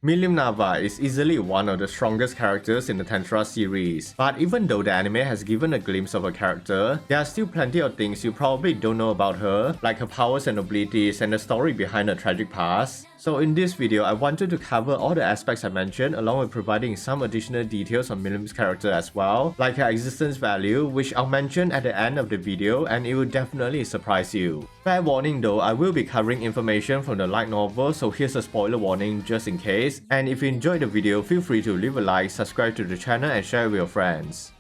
Milim Nava is easily one of the strongest characters in the Tensura series, but even though the anime has given a glimpse of her character, there are still plenty of things you probably don't know about her, like her powers and abilities and the story behind her tragic past. So in this video, I wanted to cover all the aspects I mentioned along with providing some additional details on Milim's character as well, like her existence value, which I'll mention at the end of the video and it will definitely surprise you. Fair warning though, I will be covering information from the light novel, so here's a spoiler warning just in case. And if you enjoyed the video, feel free to leave a like, subscribe to the channel and share with your friends.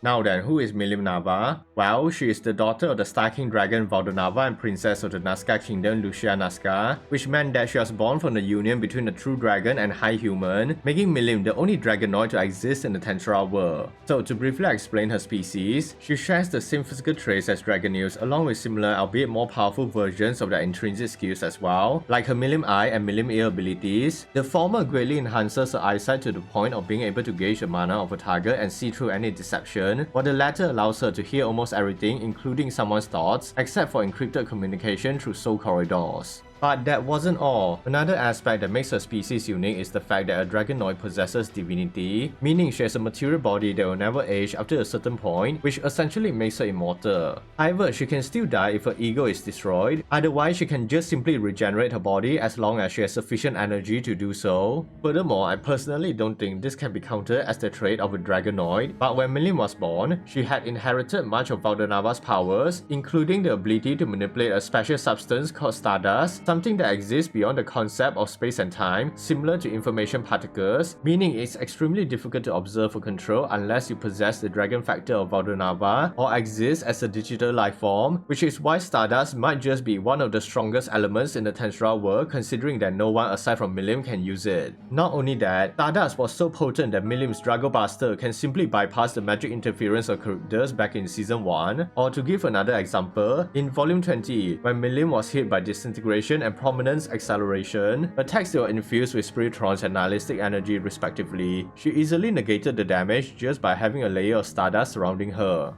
Now then, who is Milim Nava? Well, she is the daughter of the Star King Dragon Nava and princess of the Nazca Kingdom Lucia Nazca, which meant that she was born from the union between the true dragon and high human, making Milim the only dragonoid to exist in the Tensura world. So to briefly explain her species, she shares the same physical traits as Dragonews along with similar albeit more powerful versions of their intrinsic skills as well, like her Milim Eye and Milim Ear abilities. The former greatly enhances her eyesight to the point of being able to gauge the mana of a target and see through any deception, while the latter allows her to hear almost everything including someone's thoughts, except for encrypted communication through soul corridors. But that wasn't all. Another aspect that makes her species unique is the fact that a dragonoid possesses divinity, meaning she has a material body that will never age after a certain point, which essentially makes her immortal. However, she can still die if her ego is destroyed, otherwise she can just simply regenerate her body as long as she has sufficient energy to do so. Furthermore, I personally don't think this can be counted as the trait of a dragonoid, but when Milim was born, she had inherited much of Nava's powers, including the ability to manipulate a special substance called Stardust, something that exists beyond the concept of space and time, similar to information particles, meaning it's extremely difficult to observe or control unless you possess the dragon factor of Nava or exist as a digital life form, which is why Stardust might just be one of the strongest elements in the Tensura world, considering that no one aside from Milim can use it. Not only that, Stardust was so potent that Milim's Drago Buster can simply bypass the magic interference of characters back in season 1, or to give another example, in volume 20, when Milim was hit by disintegration and prominence acceleration, attacks that were infused with spiritrons and nihilistic energy respectively, she easily negated the damage just by having a layer of Stardust surrounding her.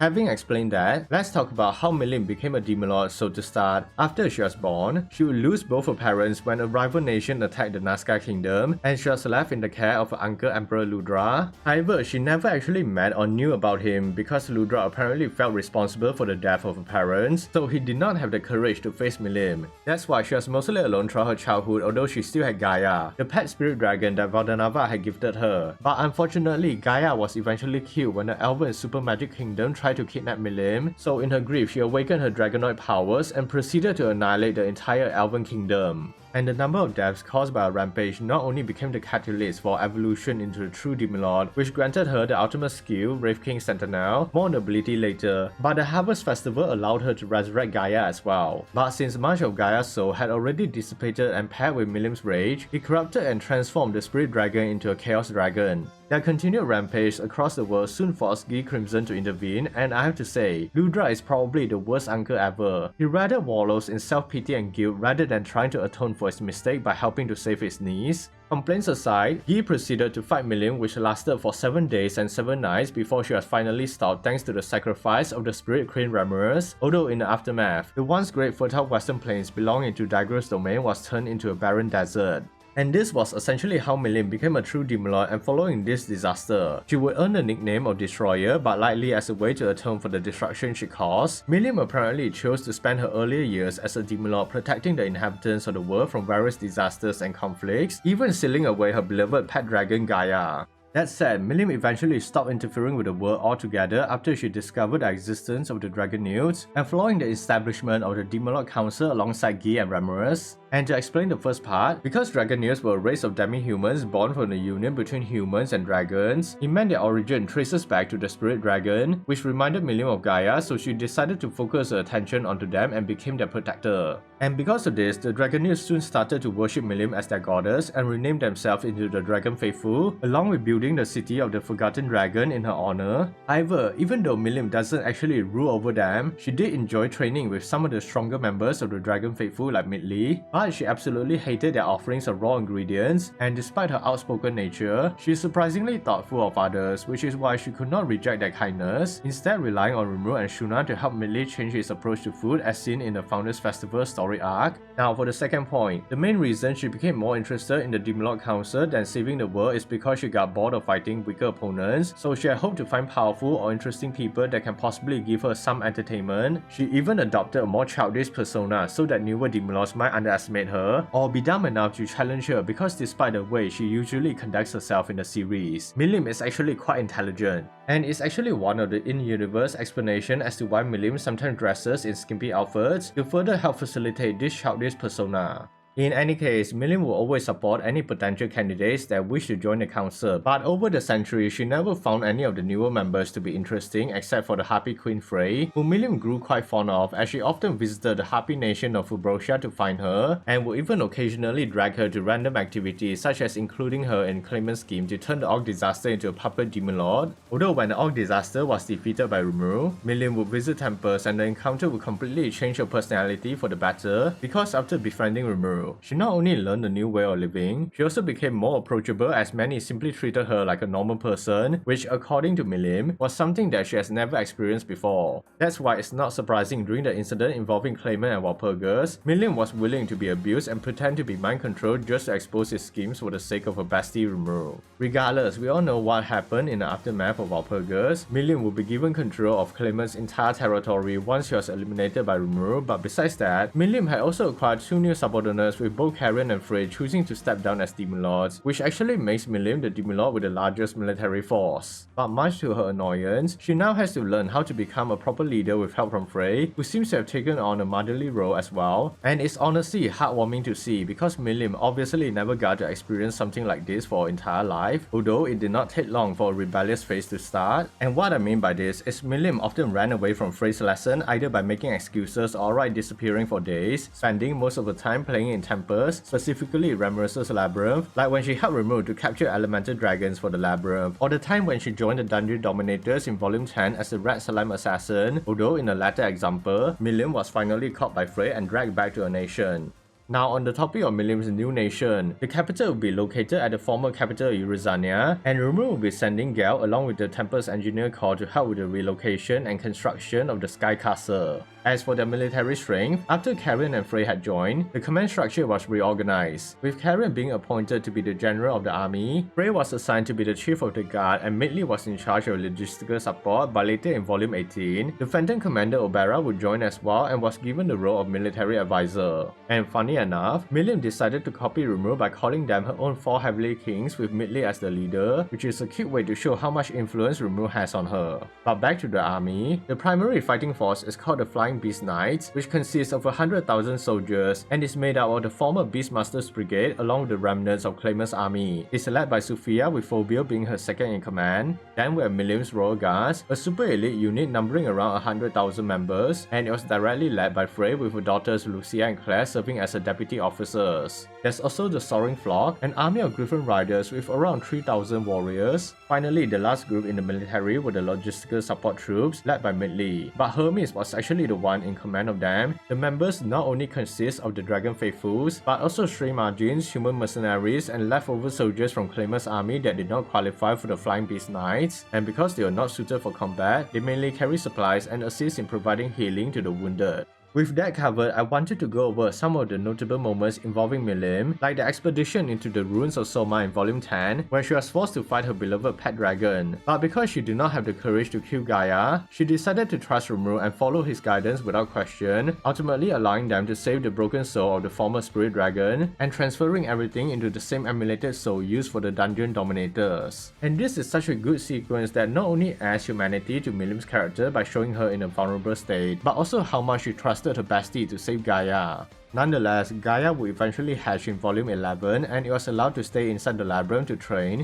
Having explained that, let's talk about how Milim became a Demon Lord. So to start, after she was born, she would lose both her parents when a rival nation attacked the Nazca Kingdom, and she was left in the care of her uncle Emperor Ludra. However, she never actually met or knew about him because Ludra apparently felt responsible for the death of her parents, so he did not have the courage to face Milim. That's why she was mostly alone throughout her childhood, although she still had Gaia, the pet spirit dragon that Nava had gifted her. But unfortunately, Gaia was eventually killed when the Elven Super Magic Kingdom tried to kidnap Milim, so in her grief she awakened her dragonoid powers and proceeded to annihilate the entire Elven Kingdom. And the number of deaths caused by a rampage not only became the catalyst for evolution into the true Demon Lord, which granted her the ultimate skill, Wraith King Sentinel, more on the ability later, but the Harvest Festival allowed her to resurrect Gaia as well. But since much of Gaia's soul had already dissipated and paired with Milim's rage, he corrupted and transformed the Spirit Dragon into a Chaos Dragon. Their continued rampage across the world soon forced Guy Crimson to intervene, and I have to say, Ludra is probably the worst uncle ever. He rather wallows in self-pity and guilt rather than trying to atone for his mistake by helping to save his niece. Complaints aside, Guy proceeded to fight Milim, which lasted for 7 days and 7 nights before she was finally stopped thanks to the sacrifice of the spirit queen Rimuru, although in the aftermath, the once great fertile western plains belonging to Dagruel's domain was turned into a barren desert. And this was essentially how Milim became a true Demon Lord, and following this disaster, she would earn the nickname of Destroyer, but likely as a way to atone for the destruction she caused. Milim apparently chose to spend her earlier years as a Demon Lord protecting the inhabitants of the world from various disasters and conflicts, even sealing away her beloved pet dragon Gaia. That said, Milim eventually stopped interfering with the world altogether after she discovered the existence of the Dragonews, and following the establishment of the Demon Lord Council alongside Guy and Rimuru. And to explain the first part, because Dragoneers were a race of demi-humans born from the union between humans and dragons, it meant their origin traces back to the Spirit Dragon, which reminded Milim of Gaia, so she decided to focus her attention onto them and became their protector. And because of this, the Dragoneers soon started to worship Milim as their goddess and renamed themselves into the Dragon Faithful, along with building building the city of the Forgotten Dragon in her honor. However, even though Milim doesn't actually rule over them, she did enjoy training with some of the stronger members of the Dragon Faithful like Midley, but she absolutely hated their offerings of raw ingredients, and despite her outspoken nature, she is surprisingly thoughtful of others, which is why she could not reject their kindness, instead relying on Rimuru and Shuna to help Midley change his approach to food as seen in the Founders Festival story arc. Now for the second point, the main reason she became more interested in the Demon Lord Council than saving the world is because she got bored of fighting weaker opponents, so she had hoped to find powerful or interesting people that can possibly give her some entertainment. She even adopted a more childish persona so that newer Demon Lords might underestimate her, or be dumb enough to challenge her, because despite the way she usually conducts herself in the series, Milim is actually quite intelligent. And it's actually one of the in-universe explanation as to why Milim sometimes dresses in skimpy outfits to further help facilitate this childish persona. In any case, Milim will always support any potential candidates that wish to join the council, but over the centuries, she never found any of the newer members to be interesting except for the Harpy Queen Frey, who Milim grew quite fond of as she often visited the Harpy nation of Fubrosia to find her, and would even occasionally drag her to random activities such as including her in Clayman's scheme to turn the Orc Disaster into a puppet Demon Lord. Although when the Orc Disaster was defeated by Rimuru, Milim would visit temples and the encounter would completely change her personality for the better, because after befriending Rimuru, she not only learned a new way of living, she also became more approachable as many simply treated her like a normal person, which according to Milim, was something that she has never experienced before. That's why it's not surprising during the incident involving Clayman and Walpurgis, Milim was willing to be abused and pretend to be mind controlled just to expose his schemes for the sake of her bestie Rimuru. Regardless, we all know what happened in the aftermath of Walpurgis. Milim would be given control of Clayman's entire territory once she was eliminated by Rimuru, but besides that, Milim had also acquired 2 new subordinates with both Karen and Frey choosing to step down as Demon Lords, which actually makes Milim the Demon Lord with the largest military force. But much to her annoyance, she now has to learn how to become a proper leader with help from Frey, who seems to have taken on a motherly role as well, and it's honestly heartwarming to see because Milim obviously never got to experience something like this for her entire life, although it did not take long for a rebellious phase to start. And what I mean by this is Milim often ran away from Frey's lesson either by making excuses or outright disappearing for days, spending most of the time playing in temples, specifically Ramurus' Labyrinth, like when she helped Rimuru to capture elemental dragons for the Labyrinth, or the time when she joined the Dungeon Dominators in Volume 10 as the Red Slime Assassin, although in the latter example, Milim was finally caught by Frey and dragged back to her nation. Now on the topic of Milim's new nation, the capital will be located at the former capital of Eurozania, and Rimuru will be sending Gale along with the Temple's Engineer Corps to help with the relocation and construction of the Sky Castle. As for their military strength, after Karen and Frey had joined, the command structure was reorganized, with Karen being appointed to be the general of the army, Frey was assigned to be the chief of the guard, and Midley was in charge of logistical support, but later in Volume 18, the Phantom Commander Obera would join as well and was given the role of military advisor. And funny enough, Milim decided to copy Rimuru by calling them her own 4 Heavenly Kings with Midley as the leader, which is a cute way to show how much influence Rimuru has on her. But back to the army, the primary fighting force is called the Flying Beast Knights, which consists of 100,000 soldiers and is made up of the former Beastmaster's Brigade along with the remnants of Clayman's army. It's led by Sophia, with Phobia being her second in command. Then we have Milim's Royal Guards, a super elite unit numbering around 100,000 members, and it was directly led by Frey with her daughters Lucia and Claire serving as her deputy officers. There's also the Soaring Flock, an army of Griffin Riders with around 3,000 warriors. Finally, the last group in the military were the logistical support troops led by Midley, but Hermes was actually the one in command of them. The members not only consist of the Dragon Faithfuls, but also stray margins, human mercenaries, and leftover soldiers from Clayman's army that did not qualify for the Flying Beast Knights, and because they are not suited for combat, they mainly carry supplies and assist in providing healing to the wounded. With that covered, I wanted to go over some of the notable moments involving Milim, like the expedition into the ruins of Soma in Volume 10, where she was forced to fight her beloved pet dragon. But because she did not have the courage to kill Gaia, she decided to trust Rimuru and follow his guidance without question, ultimately allowing them to save the broken soul of the former spirit dragon, and transferring everything into the same emulated soul used for the Dungeon Dominators. And this is such a good sequence that not only adds humanity to Milim's character by showing her in a vulnerable state, but also how much she trusted her bestie to save Gaia. Nonetheless, Gaia would eventually hatch in Volume 11, and it was allowed to stay inside the labyrinth to train,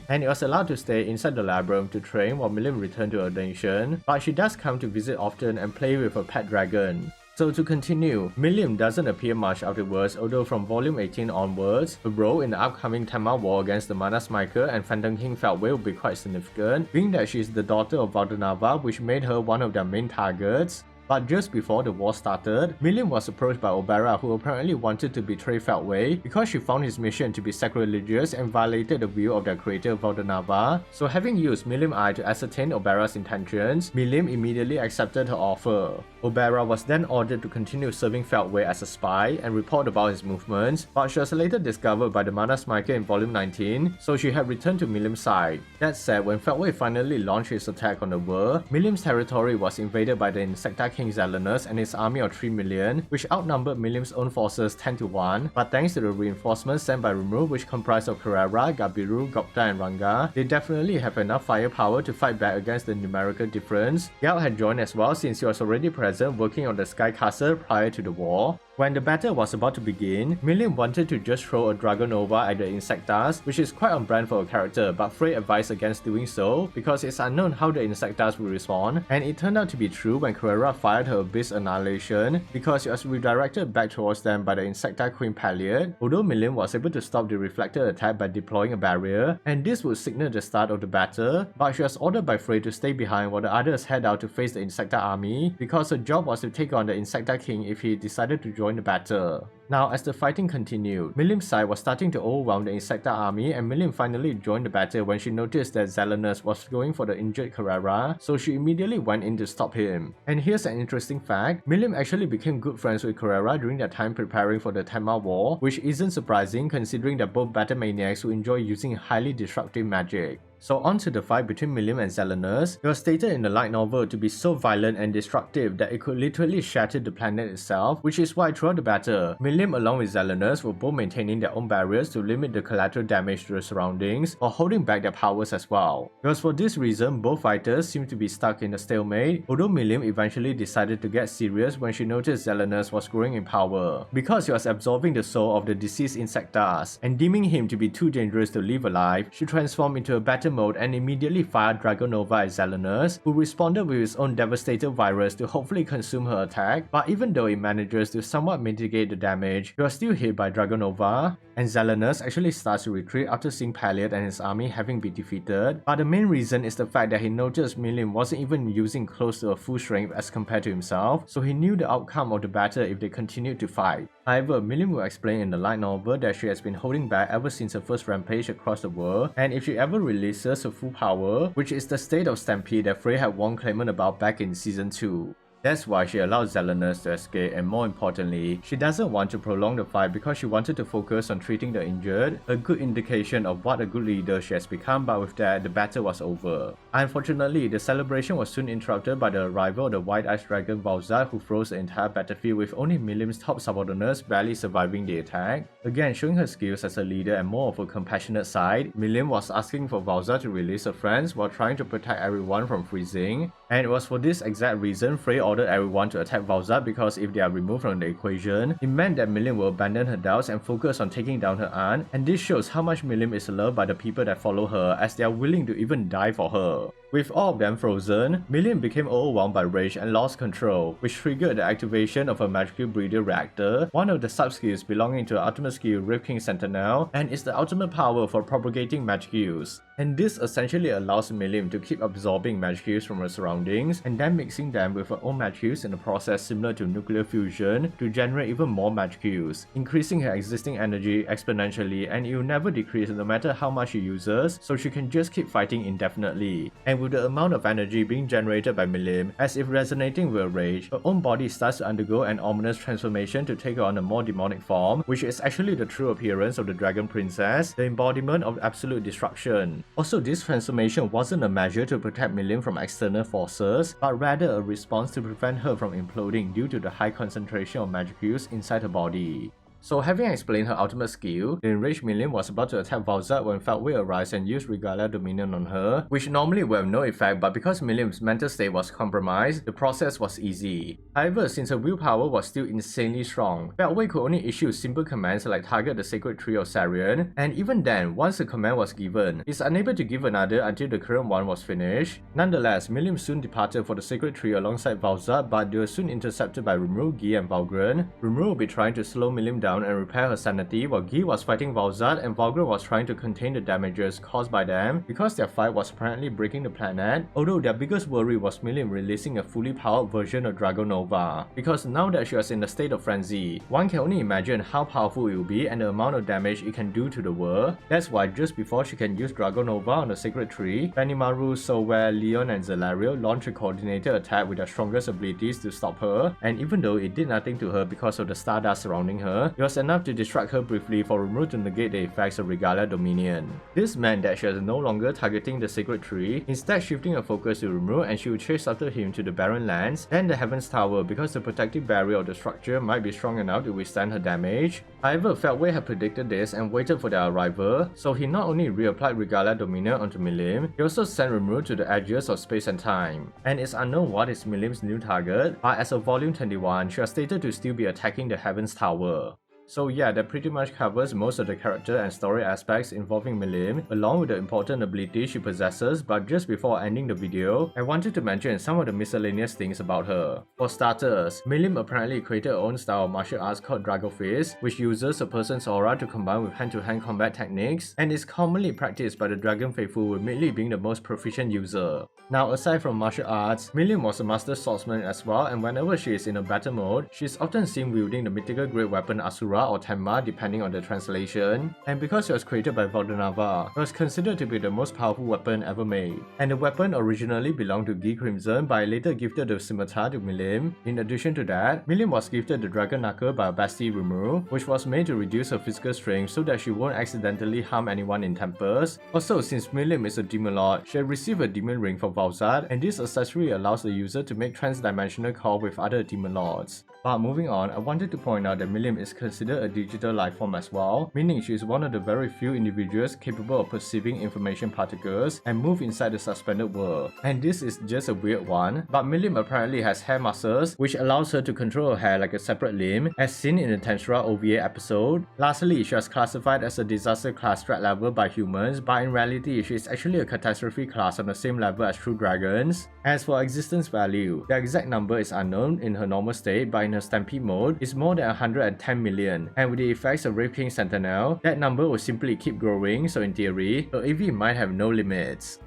while Milim returned to her nation, but she does come to visit often and play with her pet dragon. So to continue, Milim doesn't appear much afterwards, although from volume 18 onwards, her role in the upcoming Tenma war against the Mana Smiker and Phantom King Feldway will be quite significant, being that she is the daughter of Nava, which made her one of their main targets. But just before the war started, Milim was approached by Obera, who apparently wanted to betray Feldway because she found his mission to be sacrilegious and violated the will of their creator Nava. So having used Milim Eye to ascertain Obera's intentions, Milim immediately accepted her offer. Obera was then ordered to continue serving Feldway as a spy and report about his movements, but she was later discovered by the Mana Smiker in volume 19, so she had returned to Milim's side. That said, when Feldway finally launched his attack on the world, Milim's territory was invaded by the Insecta King Zelenus and his army of 3 million, which outnumbered Milim's own forces 10 to 1, but thanks to the reinforcements sent by Rimuru, which comprised of Carrera, Gabiru, Gokta and Ranga, they definitely have enough firepower to fight back against the numerical difference. Gao had joined as well since he was already present working on the Sky Castle prior to the war. When the battle was about to begin, Milim wanted to just throw a Dragonova at the Insectas, which is quite on brand for a character, but Frey advised against doing so because it's unknown how the Insectas will respond, and it turned out to be true when Carrera fired her Abyss Annihilation because it was redirected back towards them by the Insecta Queen Palliot, although Milim was able to stop the reflected attack by deploying a barrier, and this would signal the start of the battle, but she was ordered by Frey to stay behind while the others head out to face the Insecta army because her job was to take on the Insecta King if he decided to join the battle. Now, as the fighting continued, Milim's side was starting to overwhelm the Insecta army, and Milim finally joined the battle when she noticed that Zelenus was going for the injured Carrera, so she immediately went in to stop him. And here's an interesting fact, Milim actually became good friends with Carrera during their time preparing for the Tenma war, which isn't surprising considering that both battle maniacs who enjoy using highly destructive magic. So on to the fight between Milim and Zelenus. It was stated in the light novel to be so violent and destructive that it could literally shatter the planet itself, which is why throughout the battle, Milim along with Zelenus were both maintaining their own barriers to limit the collateral damage to the surroundings, while holding back their powers as well. It was for this reason both fighters seemed to be stuck in a stalemate, although Milim eventually decided to get serious when she noticed Zelenus was growing in power. Because he was absorbing the soul of the deceased Insectas, and deeming him to be too dangerous to live alive, she transformed into a battle mode and immediately fired Dragonova at Zelenus, who responded with his own devastator virus to hopefully consume her attack, but even though it manages to somewhat mitigate the damage, he was still hit by Dragonova, and Zelenus actually starts to retreat after seeing Palliot and his army having been defeated, but the main reason is the fact that he noticed Milim wasn't even using close to a full strength as compared to himself, so he knew the outcome of the battle if they continued to fight. However, Milim will explain in the light novel that she has been holding back ever since her first rampage across the world, and if she ever releases her full power, which is the state of stampede that Frey had warned Clement about back in season 2. That's why she allowed Zelenus to escape, and more importantly, she doesn't want to prolong the fight because she wanted to focus on treating the injured, a good indication of what a good leader she has become, but with that, the battle was over. Unfortunately, the celebration was soon interrupted by the arrival of the White-Eyed Dragon Valzad, who froze the entire battlefield with only Milim's top subordinates barely surviving the attack. Again, showing her skills as a leader and more of a compassionate side, Milim was asking for Valzad to release her friends while trying to protect everyone from freezing, and it was for this exact reason Frey ordered everyone to attack Valzad, because if they are removed from the equation, it meant that Milim will abandon her doubts and focus on taking down her aunt, and this shows how much Milim is loved by the people that follow her, as they are willing to even die for her. With all of them frozen, Milim became overwhelmed by rage and lost control, which triggered the activation of a magical breeder reactor, one of the sub-skills belonging to the ultimate skill Rift King Sentinel, and is the ultimate power for propagating magic use. And this essentially allows Milim to keep absorbing magic use from her surroundings, and then mixing them with her own magic use in a process similar to nuclear fusion to generate even more magic use, increasing her existing energy exponentially, and it will never decrease no matter how much she uses, so she can just keep fighting indefinitely. And with the amount of energy being generated by Milim, as if resonating with rage, her own body starts to undergo an ominous transformation to take on a more demonic form, which is actually the true appearance of the Dragon Princess, the embodiment of absolute destruction. Also, this transformation wasn't a measure to protect Milim from external forces, but rather a response to prevent her from imploding due to the high concentration of magic use inside her body. So having explained her ultimate skill, the enraged Milim was about to attack Valzad when Feldway arrived and used Regalia Dominion on her, which normally would have no effect, but because Milim's mental state was compromised, the process was easy. However, since her willpower was still insanely strong, Feldway could only issue simple commands like target the sacred tree of Sarian, and even then, once a command was given, he's unable to give another until the current one was finished. Nonetheless, Milim soon departed for the sacred tree alongside Valzad, but they were soon intercepted by Rimuru, Gi, and Valgren. Rimuru would be trying to slow Milim down and repair her sanity, while Gi was fighting Valzad and Valgren was trying to contain the damages caused by them because their fight was apparently breaking the planet, although their biggest worry was Milim releasing a fully powered version of Nova, because now that she was in a state of frenzy, one can only imagine how powerful it will be and the amount of damage it can do to the world. That's why just before she can use Nova on the sacred tree, Benimaru, Solware, Leon and Zelario launched a coordinated attack with their strongest abilities to stop her, and even though it did nothing to her because of the stardust surrounding her, it was enough to distract her briefly for Rimuru to negate the effects of Regalia Dominion. This meant that she was no longer targeting the sacred tree, instead shifting her focus to Rimuru, and she would chase after him to the barren lands, then the Heaven's Tower, because the protective barrier of the structure might be strong enough to withstand her damage. However, Feldway had predicted this and waited for their arrival, so he not only reapplied Regalia Dominion onto Milim, he also sent Rimuru to the edges of space and time. And it's unknown what is Milim's new target, but as of Volume 21, she was stated to still be attacking the Heaven's Tower. So yeah, that pretty much covers most of the character and story aspects involving Milim, along with the important abilities she possesses, but just before ending the video, I wanted to mention some of the miscellaneous things about her. For starters, Milim apparently created her own style of martial arts called Drago Fist, which uses a person's aura to combine with hand-to-hand combat techniques, and is commonly practiced by the Dragon Faithful, with Midley being the most proficient user. Now, aside from martial arts, Milim was a master swordsman as well, and whenever she is in a battle mode, she is often seen wielding the mythical great weapon Asura or Tenma depending on the translation, and because it was created by Milim Nava, it was considered to be the most powerful weapon ever made. And the weapon originally belonged to Gi Crimson, but later gifted the scimitar to Milim. In addition to that, Milim was gifted the Dragon Knuckle by a bestie Rimuru, which was made to reduce her physical strength so that she won't accidentally harm anyone in tempers. Also, since Milim is a demon lord, she had received a demon ring from Valzad, and this accessory allows the user to make trans-dimensional call with other demon lords. But moving on, I wanted to point out that Milim is considered a digital life form as well, meaning she is one of the very few individuals capable of perceiving information particles and move inside the suspended world. And this is just a weird one, but Milim apparently has hair muscles, which allows her to control her hair like a separate limb, as seen in the Tensura OVA episode. Lastly, she was classified as a disaster class threat level by humans, but in reality, she is actually a catastrophe class on the same level as true dragons. As for existence value, the exact number is unknown in her normal state, but in her stampede mode, it's more than 110 million, and with the effects of Rape King Sentinel, that number will simply keep growing, so in theory, her AV might have no limits.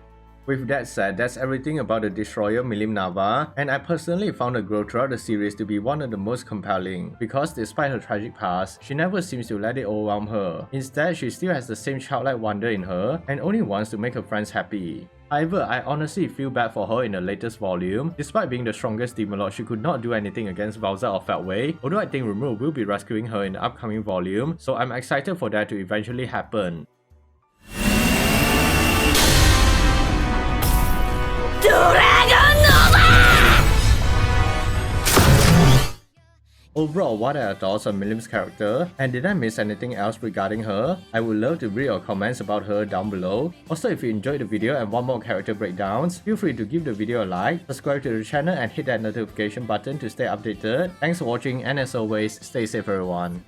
With that said, that's everything about the Destroyer Milim Nava, and I personally found her growth throughout the series to be one of the most compelling, because despite her tragic past, she never seems to let it overwhelm her. Instead, she still has the same childlike wonder in her, and only wants to make her friends happy. However, I honestly feel bad for her in the latest volume. Despite being the strongest demon lord, she could not do anything against Valzad or Feldway, although I think Rimuru will be rescuing her in the upcoming volume, so I'm excited for that to eventually happen. Overall, what are your thoughts on Milim's character, and did I miss anything else regarding her? I would love to read your comments about her down below. Also, if you enjoyed the video and want more character breakdowns, feel free to give the video a like, subscribe to the channel and hit that notification button to stay updated. Thanks for watching, and as always, stay safe everyone.